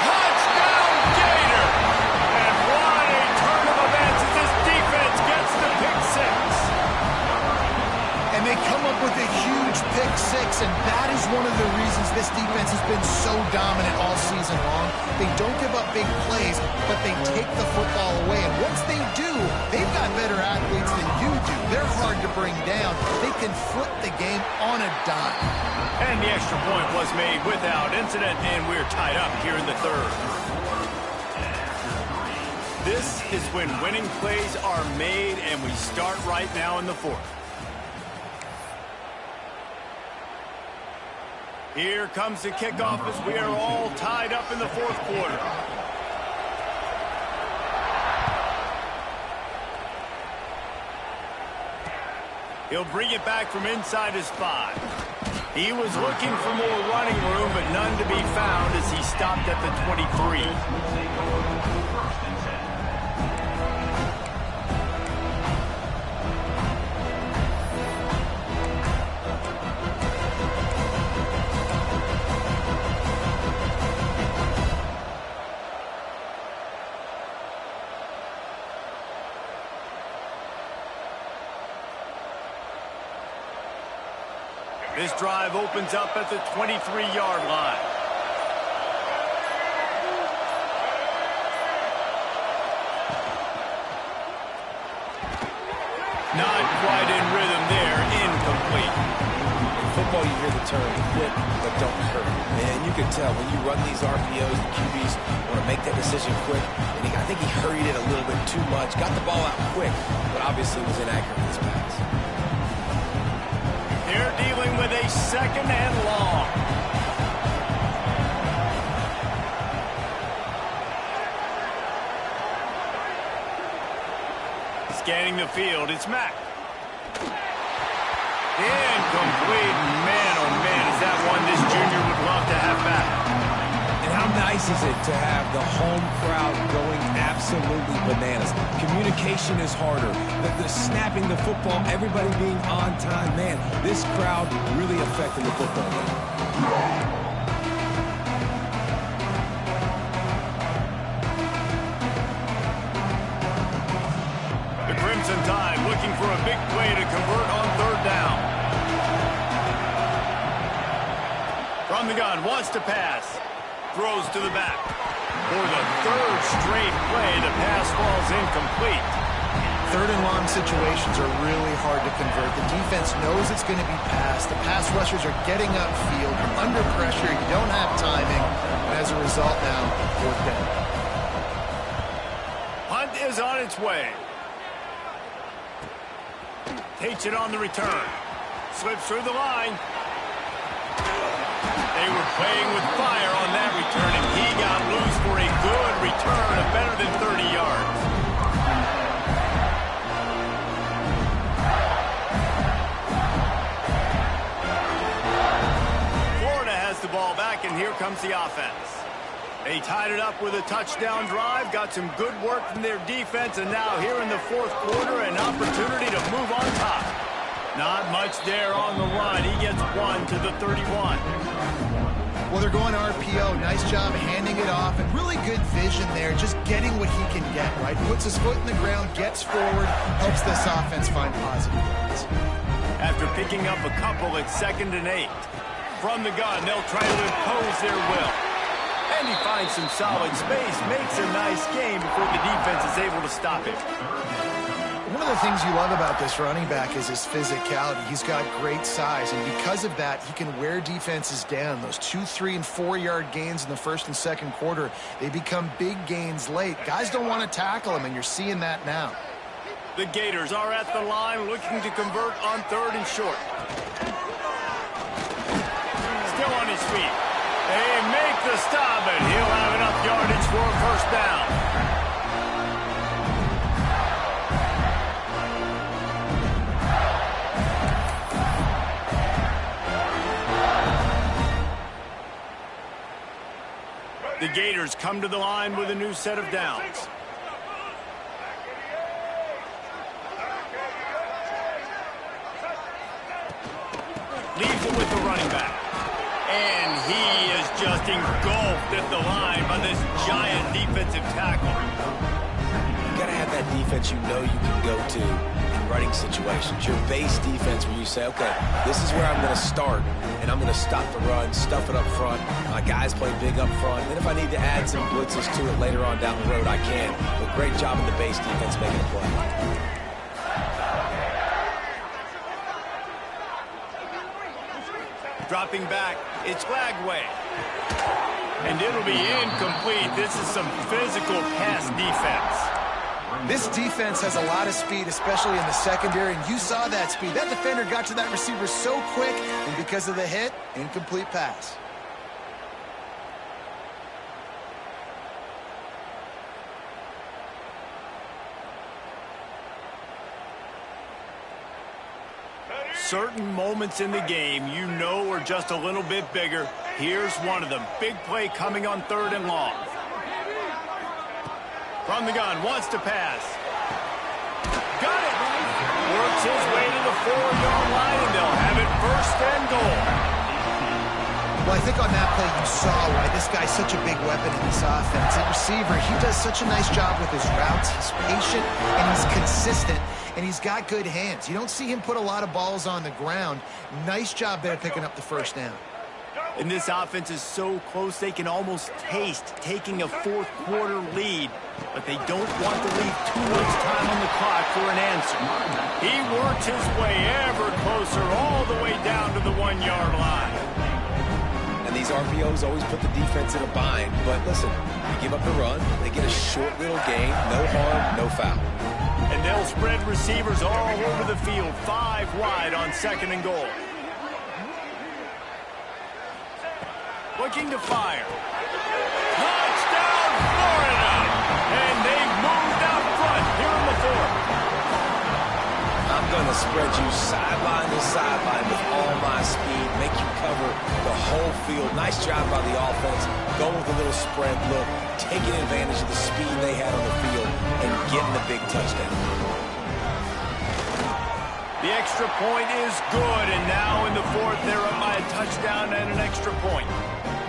touchdown Gator. And what a turn of events as this defense gets the pick 6. And they come up with a huge pick 6, and that is one of the reasons this defense has been so dominant all season long. They don't give up big plays, but they take the football away. And once they do, they've got better athletes than you do. They're hard to bring down. They can flip the game on a dime. And the extra point was made without incident, and we're tied up here in the 3rd. This is when winning plays are made, and we start right now in the 4th. Here comes the kickoff as we are all tied up in the 4th quarter. He'll bring it back from inside his 5. He was looking for more running room, but none to be found as he stopped at the 23. This drive opens up at the 23-yard line. Not quite in rhythm there. Incomplete. In football, you hear the term quick but don't hurt. Man, you can tell when you run these RPOs, the QBs want to make that decision quick. And I think he hurried it a little bit too much. Got the ball out quick, but obviously was inaccurate in his pass. They're dealing with a second and long. Scanning the field, it's Mack. Incomplete. Man, oh man, is that one this junior would love to have back. And how nice is it to have the home crowd going absolutely bananas? Communication is harder. The snapping the football, everybody being on time. Man, this crowd really affecting the football game. Crimson Tide looking for a big play to convert on third down. From the gun, wants to pass. Throws to the back. For the third straight play, the pass falls incomplete. Third and long situations are really hard to convert. The defense knows it's going to be passed. The pass rushers are getting upfield. You're under pressure. You don't have timing. And as a result now, fourth down. Hunt is on its way. Takes it on the return. Slips through the line. They were playing with fire on that return, and he got loose for a good return of better than 30 yards. Florida has the ball back, and here comes the offense. They tied it up with a touchdown drive, got some good work from their defense, and now here in the fourth quarter, an opportunity to move on top. Not much there on the run. He gets one to the 31. Well, they're going RPO. Nice job handing it off, and really good vision there, just getting what he can get, right? Puts his foot in the ground, gets forward, helps this offense find positive yards. After picking up a couple at 2nd and 8. From the gun, they'll try to impose their will. And he finds some solid space, makes a nice game before the defense is able to stop it. One of the things you love about this running back is his physicality. He's got great size, and because of that, he can wear defenses down. Those 2-, 3-, and 4-yard gains in the first and second quarter, they become big gains late. Guys don't want to tackle him, and you're seeing that now. The Gators are at the line looking to convert on 3rd and short. Still on his feet. They make the stop, and he'll have enough yardage for a first down. The Gators come to the line with a new set of downs. Leaves it with the running back. And he is just engulfed at the line by this giant defensive tackle. You got to have that defense you know you can go to in running situations. Your base defense where you say, okay, this is where I'm going to start, and I'm going to stop the run, stuff it up front. My guys play big up front. And if I need to add some blitzes to it later on down the road, I can. But great job in the base defense making a play. Dropping back, it's Lagway. And it'll be incomplete. This is some physical pass defense. This defense has a lot of speed, especially in the secondary, and you saw that speed. That defender got to that receiver so quick, and because of the hit, incomplete pass. Certain moments in the game you know are just a little bit bigger. Here's one of them. Big play coming on 3rd and long. From the gun, wants to pass. Got it. Works his way to the 4-yard line, and they'll have it 1st and goal. Well, I think on that play you saw, right, this this guy's such a big weapon in this offense. At receiver, he does such a nice job with his routes. He's patient, and he's consistent, and he's got good hands. You don't see him put a lot of balls on the ground. Nice job there picking up the first down. And this offense is so close they can almost taste taking a fourth-quarter lead, but they don't want to leave too much time on the clock for an answer. He works his way ever closer all the way down to the 1-yard line. And these RPOs always put the defense in a bind. But listen, you give up the run, they get a short little gain, no harm, no foul. And they'll spread receivers all over the field, 5 wide on 2nd and goal. Looking to fire. Touchdown, Florida! And they've moved out front here in the 4th. I'm going to spread you sideline to sideline with all my speed, make you cover the whole field. Nice job by the offense. Go with a little spread look, taking advantage of the speed they had on the field and getting the big touchdown. The extra point is good, and now in the 4th, they're up by a touchdown and an extra point.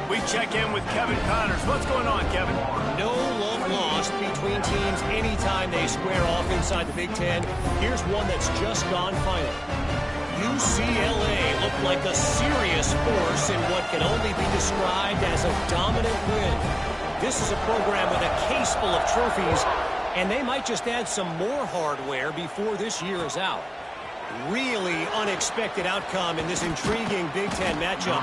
We check in with Kevin Connors. What's going on, Kevin? No love lost between teams anytime they square off inside the Big Ten. Here's one that's just gone final. UCLA looked like a serious force in what can only be described as a dominant win. This is a program with a case full of trophies, and they might just add some more hardware before this year is out. Really unexpected outcome in this intriguing Big Ten matchup,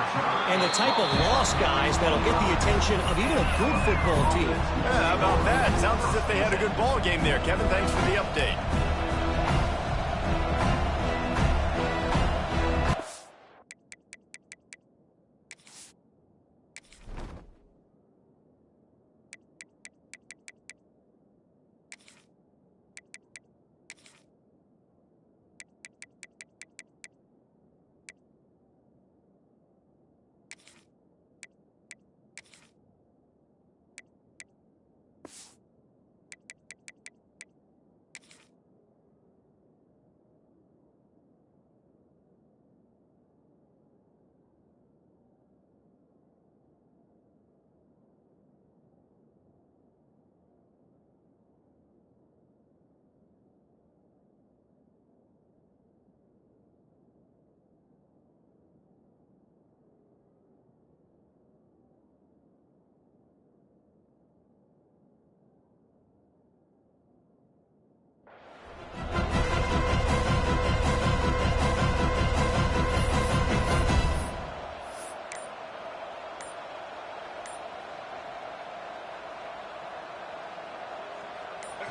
and the type of loss, guys, that'll get the attention of even a good football team. Yeah, how about that? Sounds as if they had a good ball game there. Kevin, thanks for the update.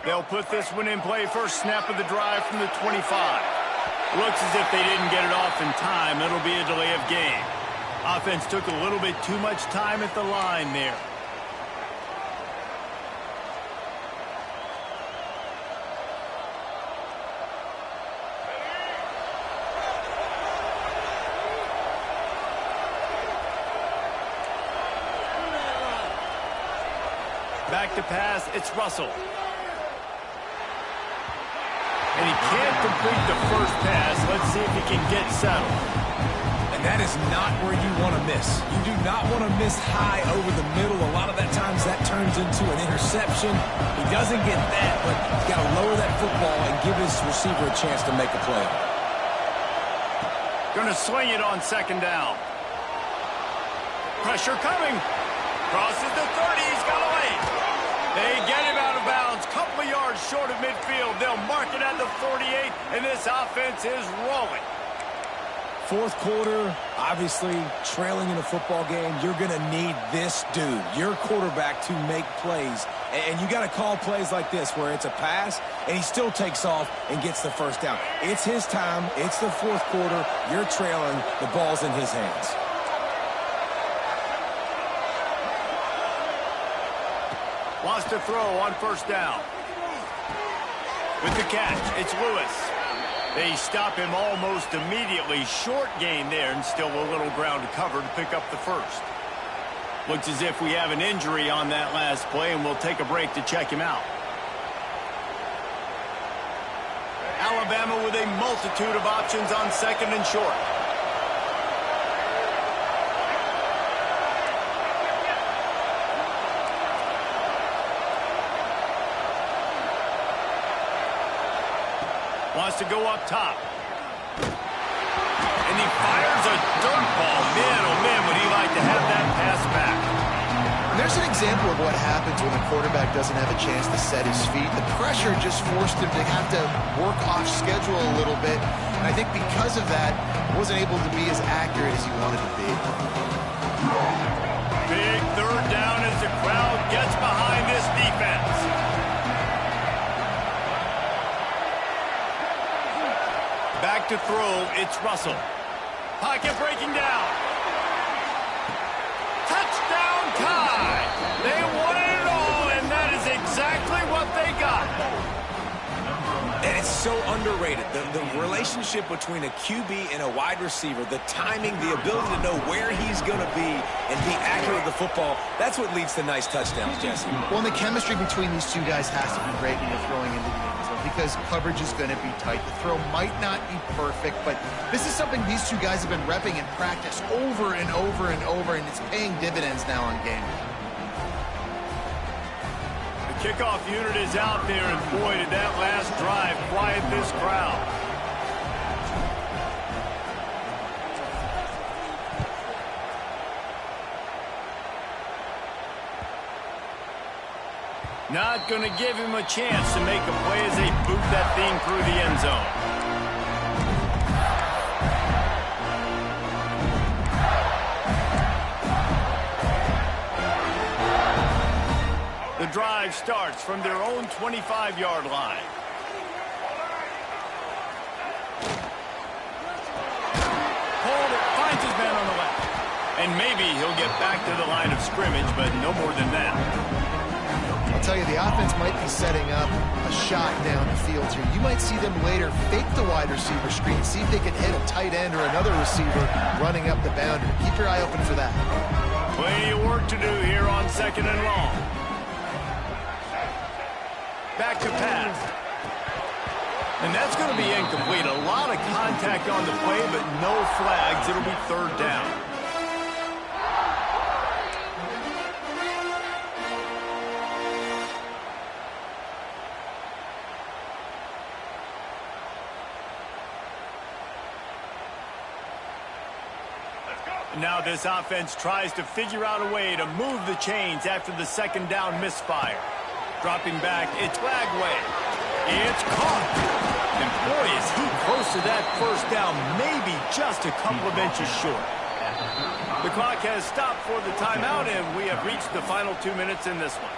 They'll put this one in play. First snap of the drive from the 25. Looks as if they didn't get it off in time. It'll be a delay of game. Offense took a little bit too much time at the line there. Back to pass, it's Russell. And he can't complete the first pass. Let's see if he can get settled. And that is not where you want to miss. You do not want to miss high over the middle. A lot of that times that turns into an interception. He doesn't get that, but he's got to lower that football and give his receiver a chance to make a play. Going to swing it on 2nd down. Pressure coming. Crosses the 30. He's got away. They get him out of bounds. Couple of yards short of midfield. They'll mark it at the 48, and this offense is rolling. 4th quarter, obviously trailing in a football game, you're going to need this dude, your quarterback, to make plays. And you got to call plays like this where it's a pass, and he still takes off and gets the first down. It's his time. It's the 4th quarter. You're trailing. The ball's in his hands. Wants to throw on 1st down. With the catch, it's Lewis. They stop him almost immediately. Short gain there, and still a little ground to cover to pick up the first. Looks as if we have an injury on that last play, and we'll take a break to check him out. Alabama with a multitude of options on 2nd and short. Wants to go up top. And he fires a dirt ball. Man, oh man, would he like to have that pass back. There's an example of what happens when the quarterback doesn't have a chance to set his feet. The pressure just forced him to have to work off schedule a little bit. And I think because of that, he wasn't able to be as accurate as he wanted to be. Big third down as the crowd gets behind this defense. Back to throw, it's Russell. Pocket breaking down. Touchdown tie. They wanted it all, and that is exactly what they got. And it's so underrated. The relationship between a QB and a wide receiver, the timing, the ability to know where he's going to be and be accurate with the football, that's what leads to nice touchdowns, Jesse. Well, and the chemistry between these two guys has to be great when you're throwing into the end zone because coverage is going to be tight. The throw might not be perfect, but this is something these two guys have been repping in practice over and over and over, and it's paying dividends now on game. Kickoff unit is out there, and boy, did that last drive quiet this crowd. Not going to give him a chance to make a play as they boot that thing through the end zone. The drive starts from their own 25-yard line. Hold it, finds his man on the left. And maybe he'll get back to the line of scrimmage, but no more than that. I'll tell you, the offense might be setting up a shot down the field here. You might see them later fake the wide receiver screen, see if they can hit a tight end or another receiver running up the boundary. Keep your eye open for that. Plenty of work to do here on 2nd and long. Back to pass. And that's going to be incomplete. A lot of contact on the play, but no flags. It'll be 3rd down. Now this offense tries to figure out a way to move the chains after the 2nd down misfire. Dropping back, it's Lagway. It's caught. And boy, is he close to that 1st down, maybe just a couple of inches short. The clock has stopped for the timeout, and we have reached the final 2 minutes in this one.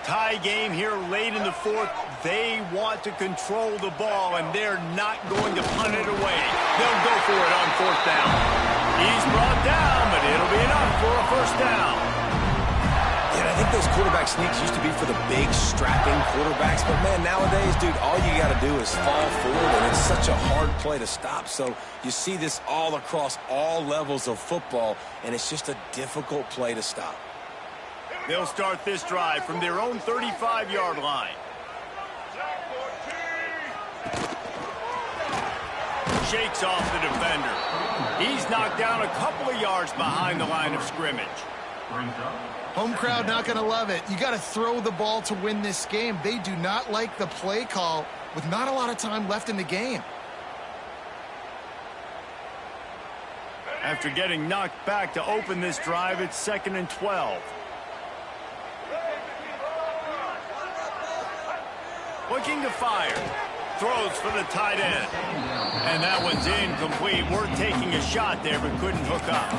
Tie game here late in the 4th. They want to control the ball, and they're not going to punt it away. They'll go for it on 4th down. He's brought down, but it'll be enough for a 1st down. And I think those quarterback sneaks used to be for the big, strapping quarterbacks. But, man, nowadays, dude, all you got to do is fall forward, and it's such a hard play to stop. So you see this all across all levels of football, and it's just a difficult play to stop. They'll start this drive from their own 35-yard line. Shakes off the defender. He's knocked down a couple of yards behind the line of scrimmage. Home crowd not going to love it. You got to throw the ball to win this game. They do not like the play call with not a lot of time left in the game. After getting knocked back to open this drive, it's 2nd and 12. Looking to fire. Throws for the tight end. And that one's incomplete. We're taking a shot there, but couldn't hook up.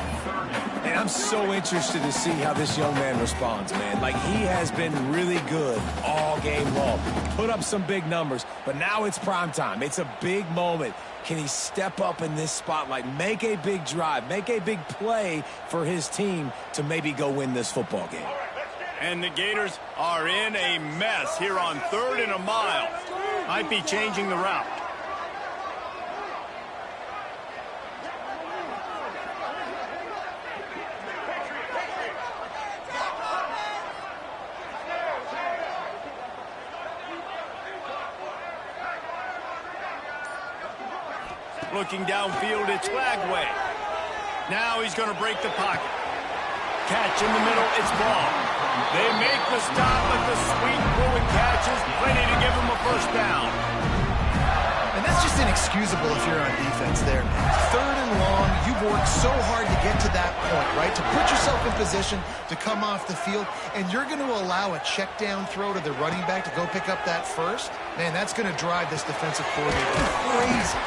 And I'm so interested to see how this young man responds, man. Like, he has been really good all game long. Put up some big numbers, but now it's prime time. It's a big moment. Can he step up in this spotlight, make a big drive, make a big play for his team to maybe go win this football game? And the Gators are in a mess here on 3rd and a mile. Might be changing the route. Looking downfield, it's Lagway. Now he's going to break the pocket. Catch in the middle, it's ball. They make the stop, but the sweet throw and catch is plenty to give him a first down. And that's just inexcusable if you're on defense there. 3rd and long, you've worked so hard to get to that point, right? To put yourself in position to come off the field, and you're going to allow a check down throw to the running back to go pick up that first? Man, that's going to drive this defensive coordinator crazy.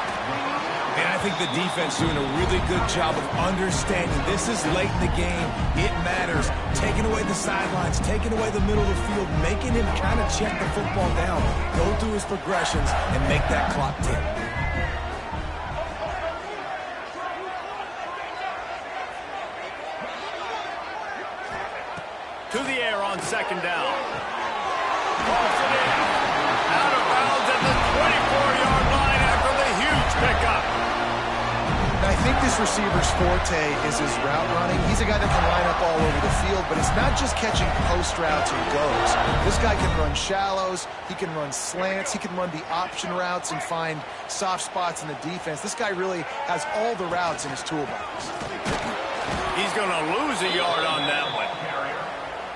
And I think the defense doing a really good job of understanding this is late in the game. It matters. Taking away the sidelines, taking away the middle of the field, making him kind of check the football down, go through his progressions, and make that clock tick. To the air on 2nd down. Pulls it in. Out of bounds at the 24-yard line after the huge pickup. I think this receiver's forte is his route running. He's a guy that can line up all over the field, but it's not just catching post routes and goes. This guy can run shallows, he can run slants, he can run the option routes and find soft spots in the defense. This guy really has all the routes in his toolbox. He's going to lose a yard on that one.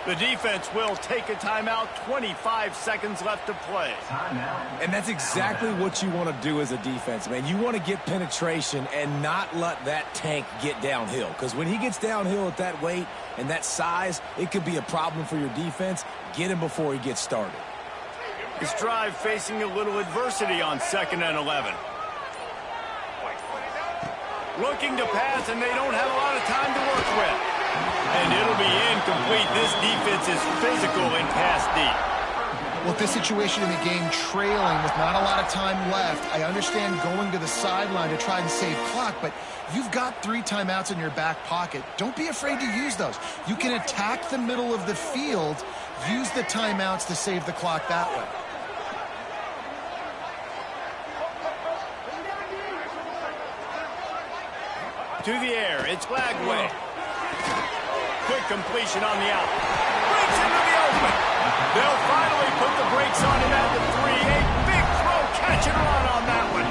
The defense will take a timeout, 25 seconds left to play. And that's exactly what you want to do as a defense, man. You want to get penetration and not let that tank get downhill. Because when he gets downhill at that weight and that size, it could be a problem for your defense. Get him before he gets started. This drive facing a little adversity on 2nd and 11. Looking to pass, and they don't have a lot of time to work with. And it'll be incomplete. This defense is physical and pass deep. Well, at this situation in the game, trailing with not a lot of time left, I understand going to the sideline to try and save clock, but you've got 3 timeouts in your back pocket. Don't be afraid to use those. You can attack the middle of the field, use the timeouts to save the clock that way. To the air, it's Lagway. Quick completion on the out. Breaks into the open. They'll finally put the brakes on him at the 3. A big throw, catch and run on that one.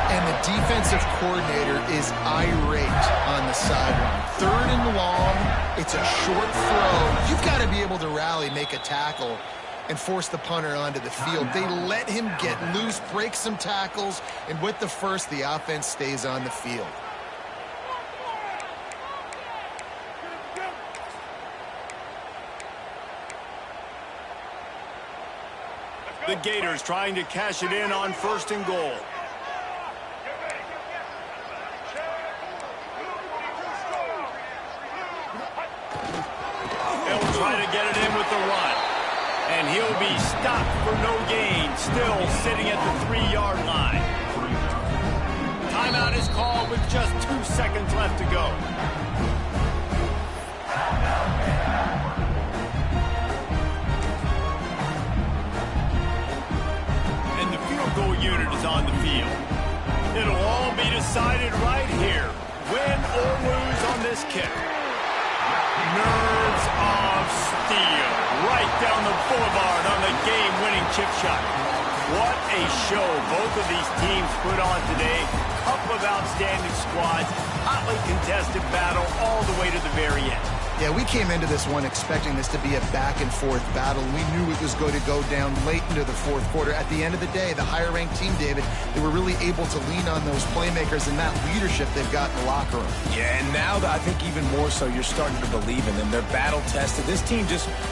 And the defensive coordinator is irate on the sideline. 3rd and long, it's a short throw. You've got to be able to rally, make a tackle, and force the punter onto the field. They let him get loose, break some tackles, and with the first, the offense stays on the field. The Gators trying to cash it in on 1st and goal. They'll try to get it in with the run. And he'll be stopped for no gain, still sitting at the 3-yard line. Timeout is called with just 2 seconds left to go. Goal unit is on the field. It'll all be decided right here. Win or lose on this kick. Nerves of steel. Right down the boulevard on the game-winning chip shot. What a show both of these teams put on today. Couple of outstanding squads. Hotly contested battle all the way to the very end. Yeah, we came into this one expecting this to be a back-and-forth battle. We knew it was going to go down late into the 4th quarter. At the end of the day, the higher-ranked team, David, they were really able to lean on those playmakers and that leadership they've got in the locker room. Yeah, and now I think even more so, you're starting to believe in them. They're battle-tested. This team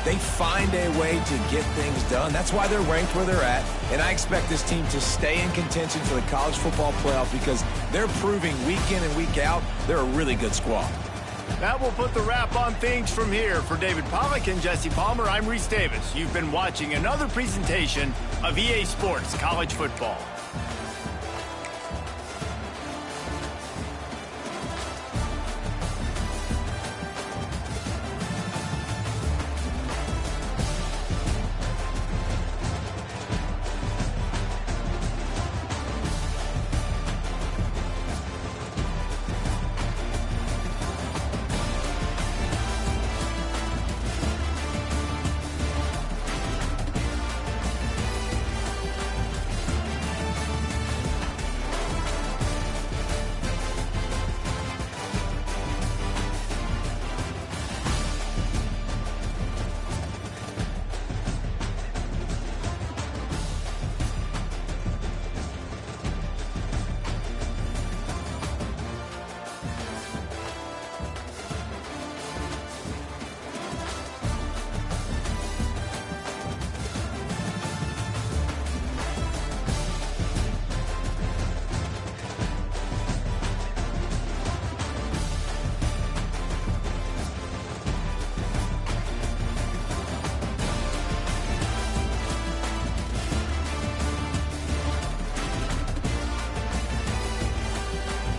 they find a way to get things done. That's why they're ranked where they're at. And I expect this team to stay in contention for the college football playoff because they're proving week in and week out they're a really good squad. That will put the wrap on things from here. For David Pollack and Jesse Palmer, I'm Reese Davis. You've been watching another presentation of EA Sports College Football.